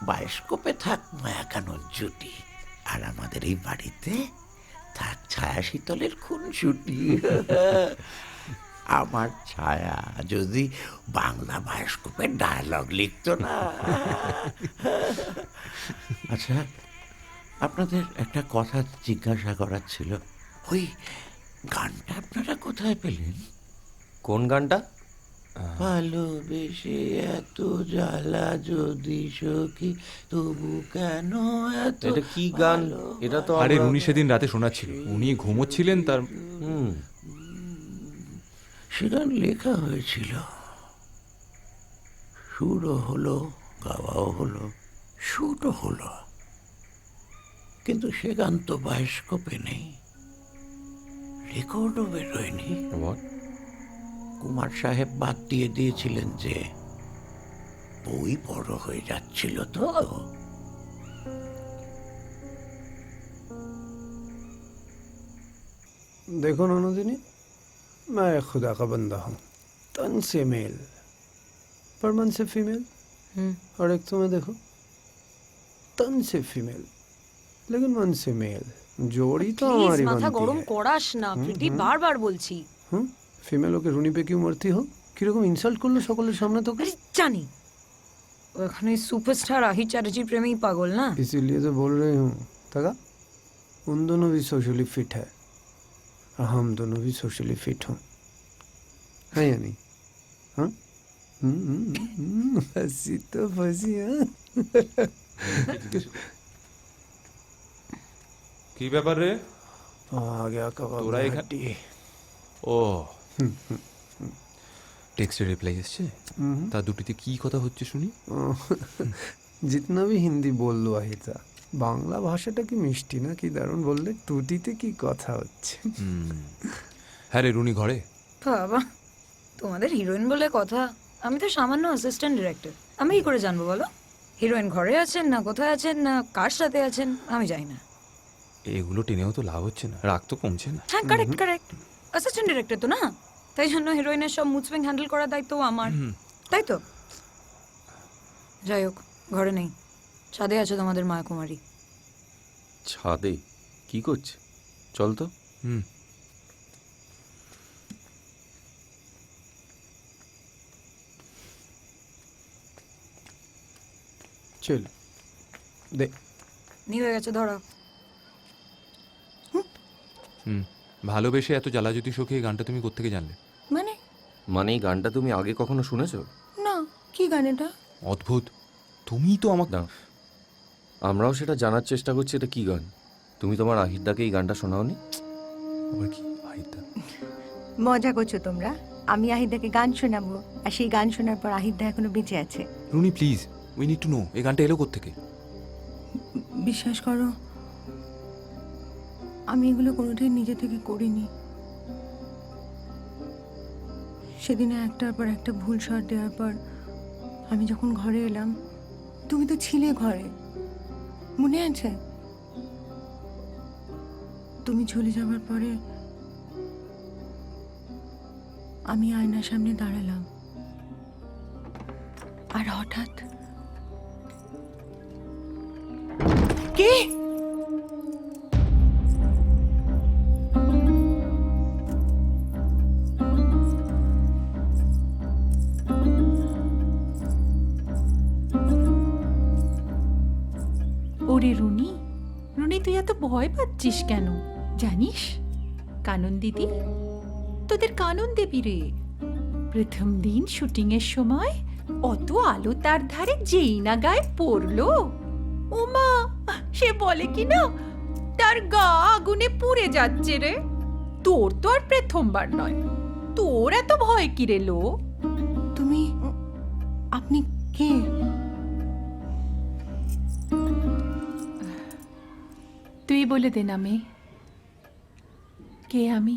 বায়োস্কোপে থাক মায়াকানোর জুটি, আর আমাদের এই বাড়িতে থাক ছায়া শীতলের খুনসুটি। আমার ছায়া যদি বাংলা বায়োস্কোপের ডায়লগ লিখতো না। আচ্ছা, আপনাদের একটা কথা জিজ্ঞাসা করার ছিল। ওই গানটা আপনারা কোথায় পেলেন? কোন গানটা? ভালোবেসে এত জ্বালা যদি সখী, তবু কেন এত। এটা কি গান? এটা তো আরে উনি সেদিন রাতে শোনাচ্ছিল, উনি ঘুমোচ্ছিলেন তার। সে গান লেখা হয়েছিল, সুরও হলো, গাওয়াও হলো, শুটও হলো, কিন্তু সে গান তো বায়োস্কোপে নেই, রেকর্ডও বেরোয়নি। কুমার সাহেব বাদ দিয়ে দিয়েছিলেন যে বই বড় হয়ে যাচ্ছিল। তো देखो नौनोदिनी, मैं खुदा का बंदा हूँ, तन से मेल पर मन से फीमेल। और एक तुम्हें देखो, तन से फीमेल लेकिन मन से मेल, जोड़ी तो हमारी মাথা बनती গরম है। করাস না প্রীতি, বারবার বলছি। फीमेल होके रूनी पे क्यों मरती हो? কিরকম ইনসাল্ট করলো সকলের সামনে তোকে? আরে জানি ওখানে সুপারস্টার আহির চ্যাটার্জির প্রেমেই পাগল না। इसीलिए तो बोल रही हूँ तगा, उन दोनों भी सोशली फिट है और हम दोनों भी सोशली फिट हों, है या नहीं? हाँ, हंसी तो फंसी। हाँ, কি ব্যাপার রে? आ गया कबाब তোরা का এখানে? हड्डी। ও, টেক্সটের রিপ্লাই এসছে? তা দুটিতে কি কথা হচ্ছে শুনি। जितना भी हिंदी बोल लो আহিতা, বাংলা ভাষাটা কি মিষ্টি না, কি দারুণ বললে। টুটিতে কি কথা হচ্ছে? হ্যাঁ রে, রুনি ঘরে? বাবা, তোমাদের হিরোইন বলে কথা, আমি তো সামান্য অ্যাসিস্ট্যান্ট ডিরেক্টর, আমি কি করে জানবো বলো? হিরোইন ঘরে আছেন না কোথায় আছেন না কার সাথে আছেন আমি জানি না। এগুলো টেনেও তো লাভ হচ্ছে না, রাগ তো কমছে না। হ্যাঁ কারেক্ট কারেক্ট, অ্যাসিস্ট্যান্ট ডিরেক্টর তো না, তাই জন্য হিরোইনের সব মুড সুইং হ্যান্ডেল করার দায়িত্ব আমার, তাই তো? যাই হোক, ঘরে নেই, ছাদে আছে তোমাদের মায়াকুমারী। ছাদে কি করছে? চল তো। চল দে। নি হয়ে গেছে, ধরো। ভালোবেসে এত জ্বালা যদি সখী, এই গানটা তুমি কোত্থেকে জানলে? মানে এই গানটা তুমি আগে কখনো শুনেছো? না, কি গান এটা? অদ্ভুত, তুমিই তো আমাকে। না, আমরাও সেটা জানার চেষ্টা করছি এটা কি গান। তুমি তোমার আহিরদাকে এই গানটা শোনাওনি? আবার কি আহিরদা? মজা করছো তোমরা? আমি আহিদাকে গান শোনাবো, আর সেই গান শোনার পর আহিদা এখনো বেঁচে আছে। Runi please, we need to know এই গানটা এলো কোত্থেকে। বিশ্বাস করো, আমি এগুলো কোনোটাই নিজে থেকে করিনি। সেদিনে একটার পর একটা ভুল শট দেওয়ার পর আমি যখন ঘরে এলাম, তুমি তো ছিলে ঘরে, মনে আছে? তুমি চলে যাওয়ার পরে আমি আয়নার সামনে দাঁড়ালাম, আর হঠাৎ কে ওরে রুনি, রুনি তুই এত ভয় পাচ্ছিস কেন জানিস? কানন দিদি, তোদের কানন দেবী রে। প্রথম দিন শুটিং এর সময় অত আলো তার ধারে যেই না গায়ে পড়লো, ওমা সে বলে কি না তার গা আগুনে পুড়ে যাচ্ছে রে। তোর তো আর প্রথমবার নয়, তোর এত ভয় কি রে লো? তুমি, আপনি কে? তুই বলে দে না মেয়ে, কে আমি?